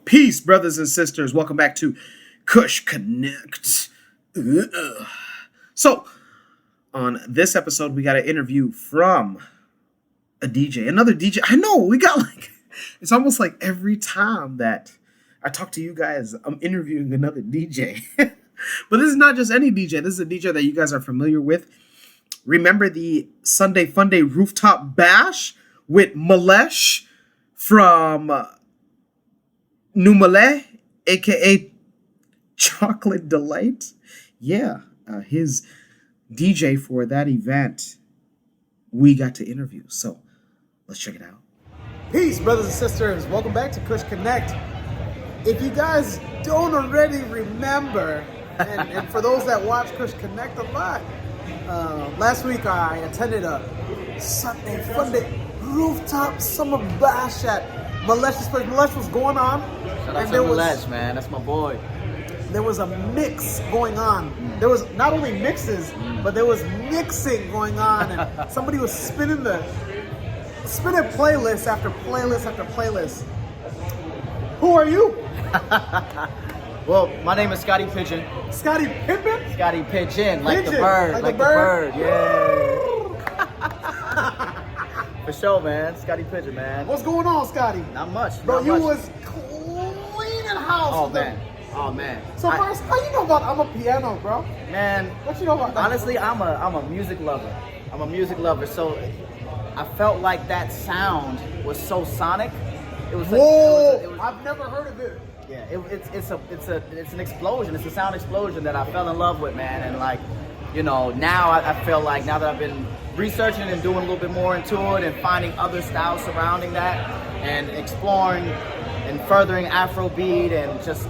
Peace, brothers and sisters. Welcome back to Kush Konnect. So, on this episode, we got an interview from a DJ, another DJ. I know, we got it's almost like every time that I talk to you guys, I'm interviewing another DJ. But this is not just any DJ. This is a DJ that you guys are familiar with. Remember the Sunday Funday Rooftop Bash with Malesh from New Malay, a.k.a. Chocolate Delight? Yeah, his DJ for that event we got to interview. So, let's check it out. Peace, brothers and sisters. Welcome back to Kush Konnect. If you guys don't already remember, and for those that watch Kush Konnect a lot, last week I attended a Sunday Funday Rooftop Summer Bash at Malesh's place. Malesh was going on. Shout out to Malesh, man. That's my boy. There was a mix going on. There was not only mixes, but there was mixing going on, and somebody was spinning playlist after playlist after playlist. Who are you? Well, my name is Scottie Pigeon. Scottie Pippen? Scottie Pigeon, like the bird. Like the bird, yeah. For sure, man. Scottie Pigeon, man. What's going on, Scottie? Not much. Bro, you was cleaning house. Oh, man. So first, how you know about I'm a piano, bro? Man. What you know about that? Honestly, I'm a music lover. I'm a music lover, so I felt like that sound was so sonic. It was like, Whoa! I've never heard of it. Yeah, it's an explosion. It's a sound explosion that I fell in love with, man. And like, you know, now I feel like now that I've been researching and doing a little bit more into it and finding other styles surrounding that and exploring and furthering Afrobeat and just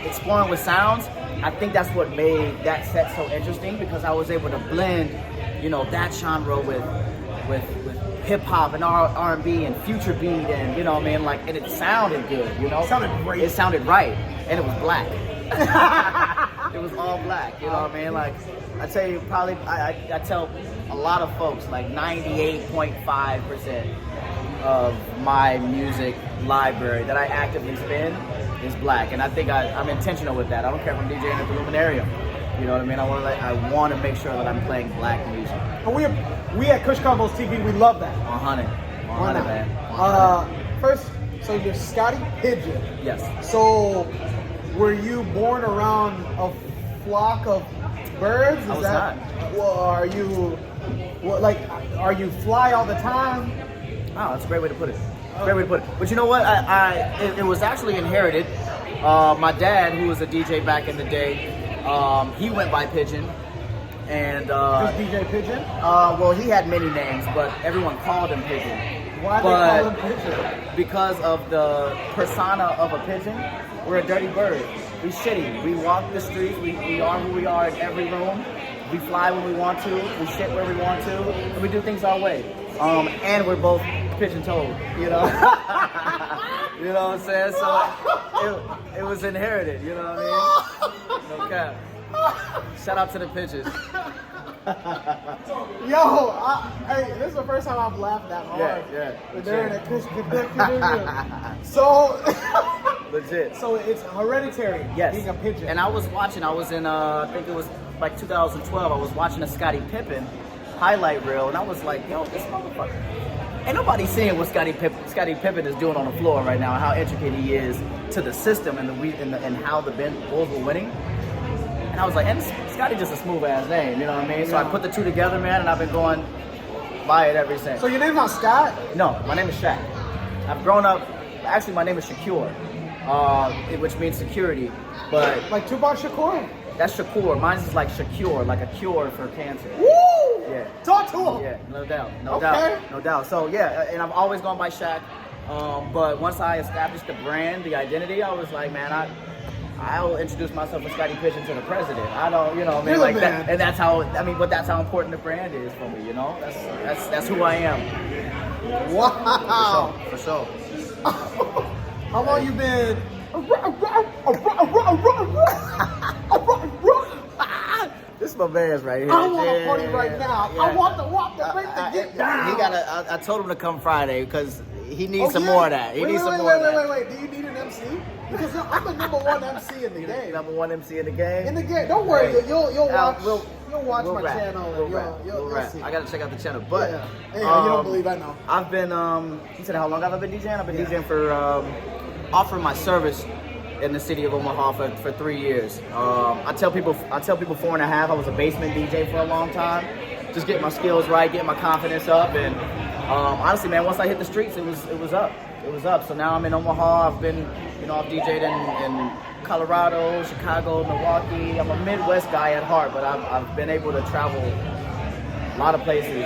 exploring with sounds, I think that's what made that set so interesting, because I was able to blend, you know, that genre with hip hop and R&B and future beat, and you know what I mean, like, and it sounded good, you know. It sounded great. It sounded right, and it was black. It was all black, you know what I mean? Like, I tell you, probably I tell a lot of folks, like 98.5% of my music library that I actively spin is black, and I think I'm intentional with that. I don't care if I'm DJing at the Luminarium. You know what I mean? I want to make sure that I'm playing black music. And we at Kush Konvos TV, we love that. 100, man. First, so you're Scottie Pigeon. Yes. So, were you born around a flock of birds? I was not. Well, are you fly all the time? Oh, that's a great way to put it. But you know what? It was actually inherited. My dad, who was a DJ back in the day, he went by Pigeon, and just DJ Pigeon. Well, he had many names, but everyone called him Pigeon. Why they call him Pigeon? Because of the persona of a pigeon. We're a dirty bird. We shitty. We walk the streets. We are who we are in every room. We fly when we want to. We shit where we want to, and we do things our way. And we're both pigeon-toed, you know. You know what I'm saying? So it was inherited, you know what I mean? No cap. Shout out to the pigeons. Yo, hey, this is the first time I've laughed that hard. Yeah. During a Kush Konnect interview. So, legit. So it's hereditary, yes, being a pigeon. And I was in, I think it was like 2012, I was watching a Scottie Pippen highlight reel, and I was like, yo, this motherfucker. Ain't nobody seeing what Scottie Pippen is doing on the floor right now, and how intricate he is to the system and how the Bulls were winning. And I was like, and Scottie just a smooth ass name, you know what I mean? So I put the two together, man, and I've been going by it ever since. So your name's not Scott? No, my name is Shaq. I've grown up. Actually, my name is Shakur, which means security. But like Tupac Shakur? That's Shakur. Mine's is like Shakur, like a cure for cancer. Woo! Yeah. Talk to him. Yeah, no doubt. So yeah, and I've always gone by Shaq. But once I established the brand, the identity, I was like, man, I'll introduce myself as Scottie Pigeon to the president. I don't, you know, I mean, like that, and that's how. I mean, but that's how important the brand is for me. You know, that's who I am. Wow. For sure. How long you been? This is my man's right here. I want to party right now. I want the break to get down. I told him to come Friday because he needs some more of that. He needs some more of that. Wait. Do you need an MC? Because I'm the number one MC in the game. Number one MC in the game. In the game. Don't worry, Hey, you'll watch. we'll My rap. channel. We'll see. I gotta check out the channel. But Yeah. Hey, you don't believe I know. I've been you said how long have I been DJing? I've been DJing for offering my service in the city of Omaha for 3 years. I tell people 4.5. I was a basement DJ for a long time. Just getting my skills right, getting my confidence up, and honestly, man, once I hit the streets, it was up. It was up. So now I'm in Omaha. I've been, I've DJed in Colorado, Chicago, Milwaukee. I'm a Midwest guy at heart, but I've been able to travel a lot of places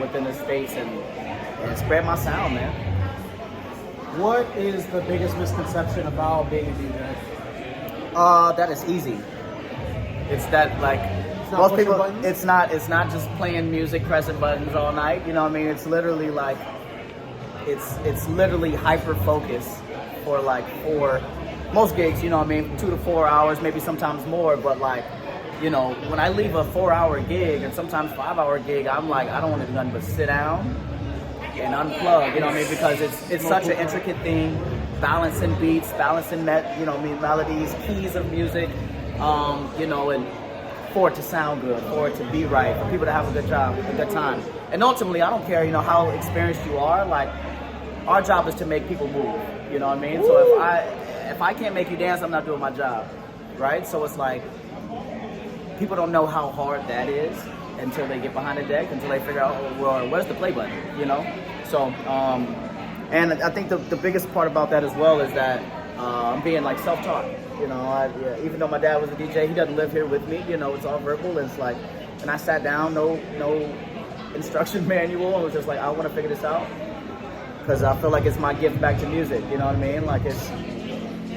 within the states and spread my sound, man. What is the biggest misconception about being a DJ? That is easy. It's that like not most pushing people. buttons? It's not just playing music, pressing buttons all night. You know what I mean? It's literally like it's literally hyper focus for most gigs. You know what I mean? 2 to 4 hours, maybe sometimes more. But like, when I leave a 4-hour gig and sometimes 5-hour gig, I'm like, I don't want to do nothing but sit down and unplug, you know what I mean? Because it's such an intricate thing, balancing beats, balancing melodies, keys of music, and for it to sound good, for it to be right, for people to have a good time. And ultimately, I don't care, how experienced you are, like, our job is to make people move, you know what I mean? So if I can't make you dance, I'm not doing my job, right? So it's like, people don't know how hard that is until they get behind the deck, until they figure out, well, where's the play button, So, and I think the biggest part about that as well is that I'm being like self-taught. Even though my dad was a DJ, he doesn't live here with me. It's all verbal. And it's like, and I sat down, no instruction manual. I was just like, I want to figure this out because I feel like it's my gift back to music. You know what I mean? Like it's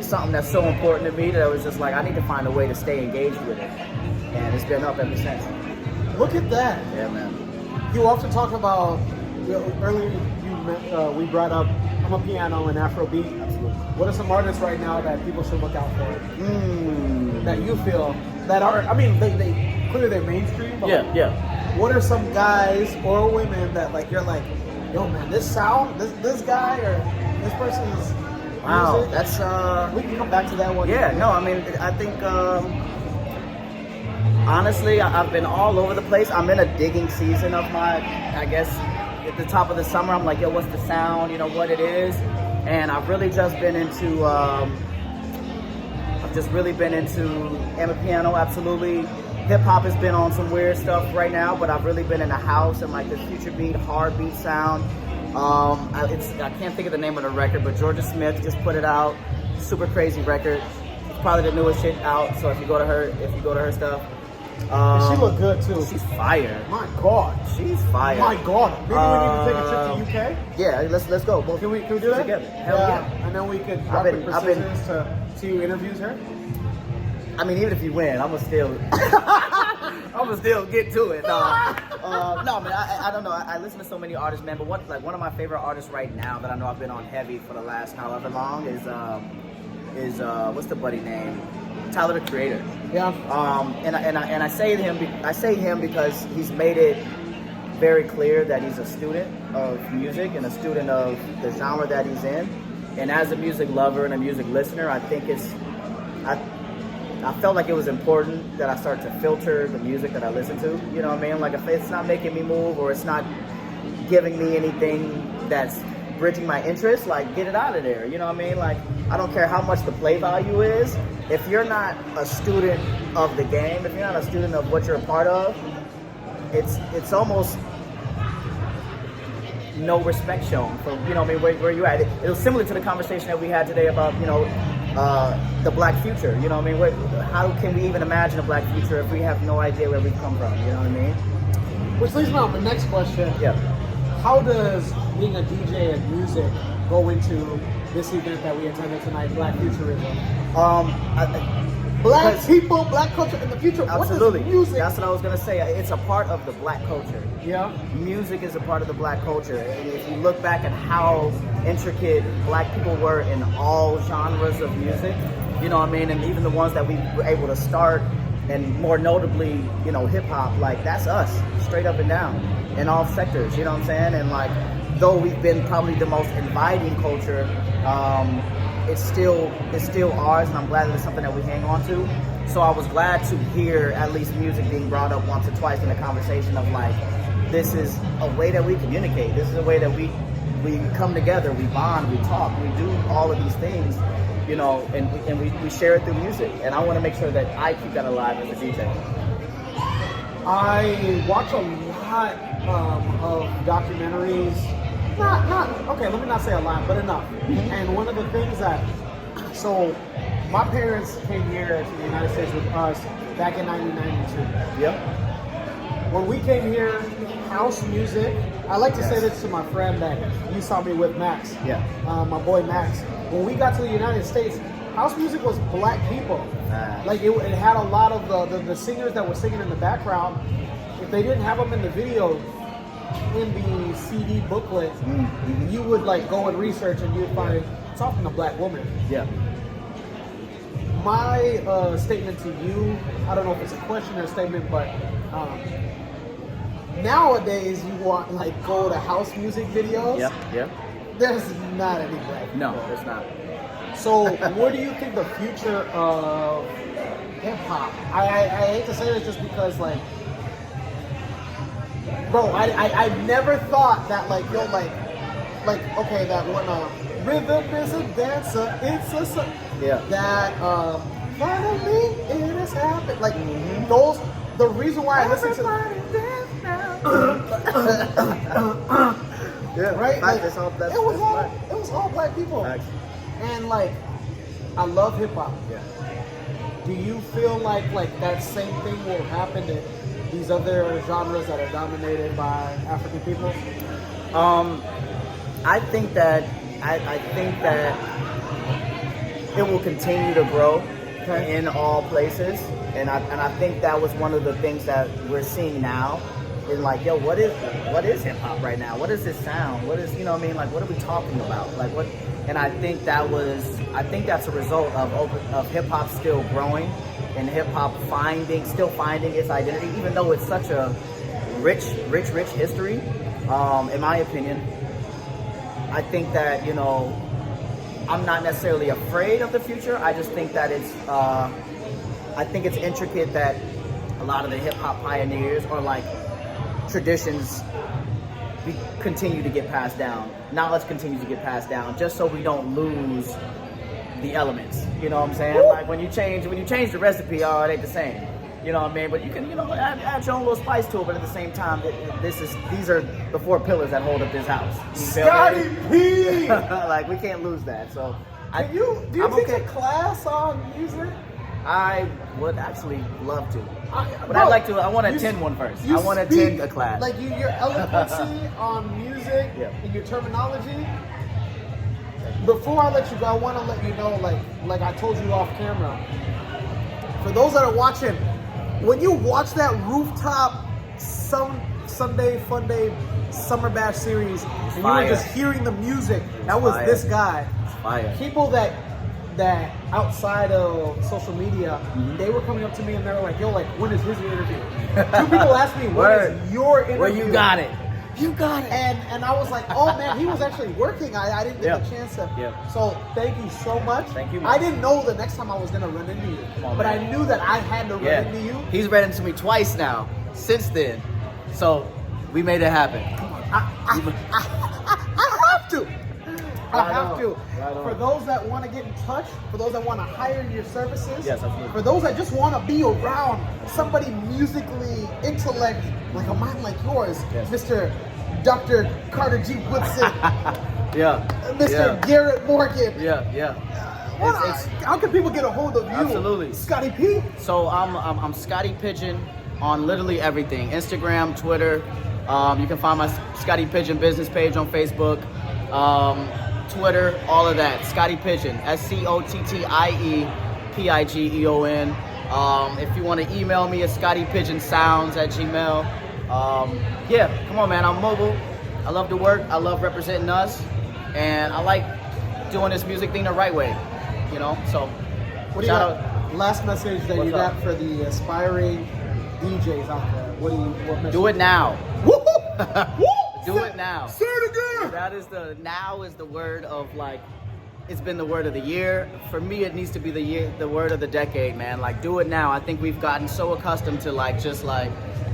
something that's so important to me that I was just like, I need to find a way to stay engaged with it, and it's been up ever since. Look at that. Yeah, man. You often talk about, earlier we brought up, I'm a piano and Afrobeat. Absolutely. What are some artists right now that people should look out for? That you feel that are, I mean, they clearly they're mainstream. But Yeah. What are some guys or women that like you're like, yo man, this sound, this guy or this person's Wow, music? that's We can come back to that one. Yeah, no, I mean, I think honestly, I've been all over the place. I'm in a digging season of I guess, at the top of the summer, I'm like, yo, what's the sound? What it is. And I've really just been into, piano, absolutely. Hip hop has been on some weird stuff right now, but I've really been in the house and like the future beat, hard beat sound. I can't think of the name of the record, but Georgia Smith just put it out. Super crazy record. It's probably the newest shit out. So if you go to her stuff. She look good too. She's fire. My God. She's fire. My God. Maybe we need to take a trip to UK. Yeah, let's go. Well, Can we do that together? Hell yeah. And then we could I've been- to see who interviews her. I mean, even if you win, I'm gonna still get to it. No, man. I don't know. I listen to so many artists, man. But one of my favorite artists right now that I know I've been on heavy for the last however long is what's the buddy name? Tyler the Creator. Yeah. And I say him because he's made it very clear that he's a student of music and a student of the genre that he's in. And as a music lover and a music listener, I think I felt like it was important that I start to filter the music that I listen to. You know what I mean? Like if it's not making me move or it's not giving me anything that's bridging my interest, like get it out of there. You know what I mean? Like I don't care how much the play value is. If you're not a student of the game, if you're not a student of what you're a part of, it's almost no respect shown for, you know what I mean, where you're at. It was similar to the conversation that we had today about, the black future. You know what I mean? How can we even imagine a black future if we have no idea where we've come from? You know what I mean? Which leads me on the next question. Yeah. How does being a DJ and music go into this event that we attended tonight, Black Futurism? Black people, black culture in the future. Absolutely. What is music? That's what I was gonna say. It's a part of the black culture. Yeah. Music is a part of the black culture. And if you look back at how intricate black people were in all genres of music, you know what I mean? And even the ones that we were able to start, and more notably, hip hop, like that's us, straight up and down, in all sectors, you know what I'm saying? And like, though we've been probably the most inviting culture, it's still ours, and I'm glad that it's something that we hang on to. So I was glad to hear at least music being brought up once or twice in the conversation of like, this is a way that we communicate. This is a way that we come together, we bond, we talk, we do all of these things, you know, and we share it through music. And I want to make sure that I keep that alive as a DJ. I watch a lot of documentaries. Okay, let me not say a lot, but enough. And one of the things that, so my parents came here to the United States with us back in 1992. Yep. When we came here, house music, I like to say this to my friend that you saw me with, Max. Yeah. My boy Max. When we got to the United States, house music was black people. Like it had a lot of the singers that were singing in the background. If they didn't have them in the video, in the CD booklet, you would like go and research and you'd find it's often a black woman. Yeah. My statement to you, I don't know if it's a question or a statement, but nowadays you want like go to house music videos. Yep. There's not any black people. No, there's not. So what do you think the future of hip hop? I hate to say this just because like, bro, I never thought that like okay, that one rhythm is a dancer, it's a that finally it has happened. Like those, the reason why I listen to right, like, it was all black people. And like, I love hip hop. Yeah. Do you feel like that same thing will happen to these other genres that are dominated by African people? I think that it will continue to grow in all places, and I think that was one of the things that we're seeing now. Is like, yo, what is hip hop right now? What is this sound? What is, you know what I mean? Like, what are we talking about? Like, what? And I think that's a result of hip hop still growing and hip hop still finding its identity, even though it's such a rich history. In my opinion, I think that, you know, I'm not necessarily afraid of the future. I just think that I think it's intricate that a lot of the hip hop pioneers or like traditions continue to get passed down. Knowledge continues to get passed down, just so we don't lose the elements. You know what I'm saying? Like when you change the recipe, it ain't the same. You know what I mean? But you can, you know, add your own little spice to it. But at the same time, these are the four pillars that hold up this house. You feel Scottie me? P! Like we can't lose that. So do you teach a class on music? I would actually love to. But Bro, I want to attend one first. I want to attend a class. Like your eloquency on music and your terminology. Before I let you go, I want to let you know, like I told you off camera, for those that are watching, when you watch that Rooftop Sunday Funday Summer Bash series, and you were just hearing the music, that was this guy. Fire. People that outside of social media, they were coming up to me and they were like, yo, like, when is his interview? 2 people asked me, when is your interview? Well, you got it. And I was like, oh man, he was actually working. I didn't get a chance to. So thank you so much. Thank you, man. I didn't know the next time I was going to run into you. But I knew that I had to run into you. He's ran into me twice now, since then. So we made it happen. Come on. I have to. I have to. For those that want to get in touch, for those that want to hire your services, yes, absolutely. For those that just want to be around somebody musically intellect, like a mind like yours, Mr. Dr. Carter G. Woodson, Mr. Garrett Morgan. How can people get a hold of you? Absolutely. Scottie P? So I'm Scottie Pigeon on literally everything. Instagram, Twitter. You can find my Scottie Pigeon business page on Facebook. Twitter, all of that. Scottie Pigeon, SCOTTIEPIGEON. If you want to email me, it's ScottiePigeonSounds@gmail. Come on, man. I'm mobile. I love to work. I love representing us, and I like doing this music thing the right way. You know, so. What do you got? Last message that you got for the aspiring DJs out there. What message? Do it now. Woo! Do it now. Say it again. Now is the word of like, it's been the word of the year. For me, it needs to be the word of the decade, man. Like, do it now. I think we've gotten so accustomed to like, just like,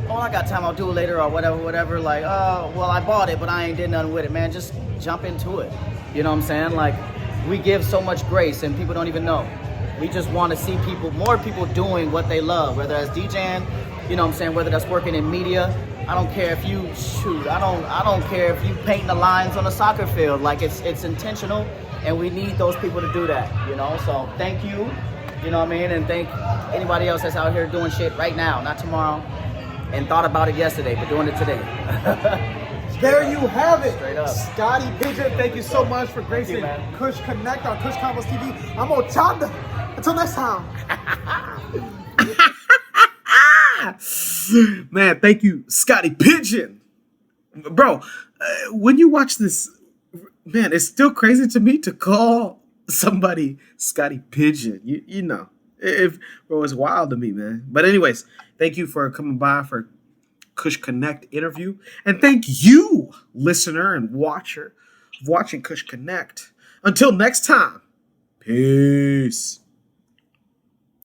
oh, I got time, I'll do it later or whatever. Like, oh, well, I bought it, but I ain't did nothing with it, man. Just jump into it. You know what I'm saying? Like, we give so much grace and people don't even know. We just want to see more people doing what they love, whether that's DJing, you know what I'm saying, whether that's working in media. I don't care if you shoot. I don't care if you paint the lines on a soccer field. Like, it's intentional, and we need those people to do that, you know? So thank you, you know what I mean? And thank anybody else that's out here doing shit right now, not tomorrow, and thought about it yesterday, but doing it today. There you have it. Straight up. Scottie Pigeon, thank you so much for gracing Kush Konnect on Kush Konvos TV. I'm Ochanda. Until next time. Man, thank you, Scottie Pigeon. Bro, when you watch this, man, it's still crazy to me to call somebody Scottie Pigeon. You know, bro, it's wild to me, man. But anyways, thank you for coming by for Kush Konnect interview. And thank you, listener and watcher, for watching Kush Konnect. Until next time, peace.